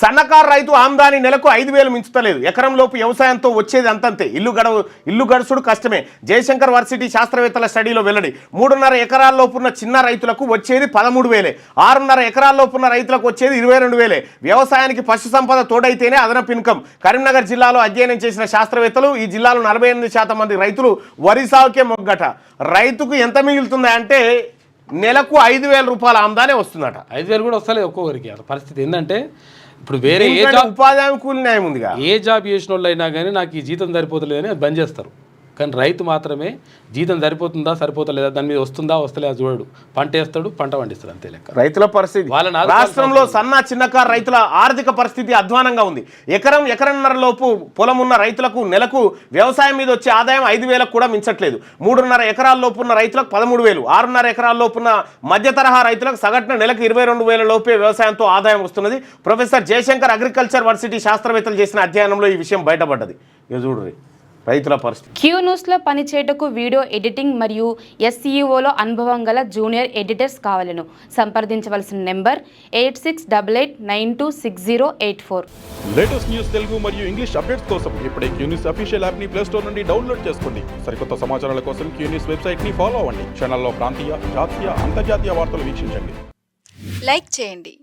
సన్నకారు రైతు ఆమ్దాని నెలకు 5,000 మించుతలేదు. ఎకరం లోపు వ్యవసాయంతో వచ్చేది అంతంతే. ఇల్లు గడుసుడు కష్టమే. జయశంకర్ వర్సిటీ శాస్త్రవేత్తల స్టడీలో వెల్లడి. 3.5 ఎకరాల్లోపు ఉన్న చిన్న రైతులకు వచ్చేది 13,000. 6.5 ఎకరాల్లోపు ఉన్న రైతులకు వచ్చేది 22,000. వ్యవసాయానికి పశు సంపద తోడైతేనే అదనపు ఇన్కమ్. కరీంనగర్ జిల్లాలో అధ్యయనం చేసిన శాస్త్రవేత్తలు ఈ జిల్లాలో 48% మంది రైతులు వరి సాగుకే మొగ్గట. రైతుకు ఎంత మిగులుతుంది అంటే నెలకు 5,000 రూపాయల ఆమ్దానే వస్తుందట. 5,000 కూడా వస్తలేదు ఒక్కొక్కరికి. పరిస్థితి ఏంటంటే ఇప్పుడు వేరే ఏ జాబ్ ఉపాధి హామీ కూలి న్యాయం ఉందిగా. ఏ జాబ్ చేసిన వాళ్ళు అయినా కానీ నాకు ఈ జీతం సరిపోతలేదని అది బంద్ చేస్తారు. కానీ రైతు మాత్రమే జీతం సరిపోతుందా సరిపోతలేదా, దాని మీద వస్తుందా వస్తలేదా చూడడు. పంట వేస్తాడు, పంట పండిస్తాడు, అంతే లెక్క. రైతుల పరిస్థితి రాష్ట్రంలో సన్న చిన్నకారు రైతుల ఆర్థిక పరిస్థితి అధ్వానంగా ఉంది. ఎకరన్నర లోపు పొలం ఉన్న రైతులకు నెలకు వ్యవసాయం మీద వచ్చే ఆదాయం 5,000 కూడా మించట్లేదు. 3.5 ఎకరాల లోపు ఉన్న రైతులకు 13,000, 6.5 ఎకరాల లోపు ఉన్న మధ్య తరహా రైతులకు సగటున నెలకు 22,000 లోపే వ్యవసాయంతో ఆదాయం వస్తున్నది. ప్రొఫెసర్ జయశంకర్ అగ్రికల్చర్ వర్సిటీ శాస్త్రవేత్తలు చేసిన అధ్యయనంలో ఈ విషయం బయటపడ్డది. ఇక చూడండి రైతుల పరిస్థితి. క్యూ న్యూస్లో పనిచేయటకు వీడియో ఎడిటింగ్ మరియు SEOలో అనుభవం గల జూనియర్ ఎడిటర్స్ కావాలను సంప్రదించవలసిన నెంబర్ 8688926084. లేటెస్ట్ న్యూస్ తెలుగు మరియు ఇంగ్లీష్ అప్డేట్స్ కోసం ఇప్పుడే క్యూ న్యూస్ అఫీషియల్ యాప్ ని ప్లే స్టోర్ నుండి డౌన్లోడ్ చేసుకోండి. సరికొత్త సమాచారాల కోసం క్యూ న్యూస్ వెబ్సైట్ ని ఫాలో అవ్వండి. ఛానల్లో ప్రాంతీయ, జాతీయ, అంతర్జాతీయ వార్తలు వీక్షించండి. లైక్ చేయండి.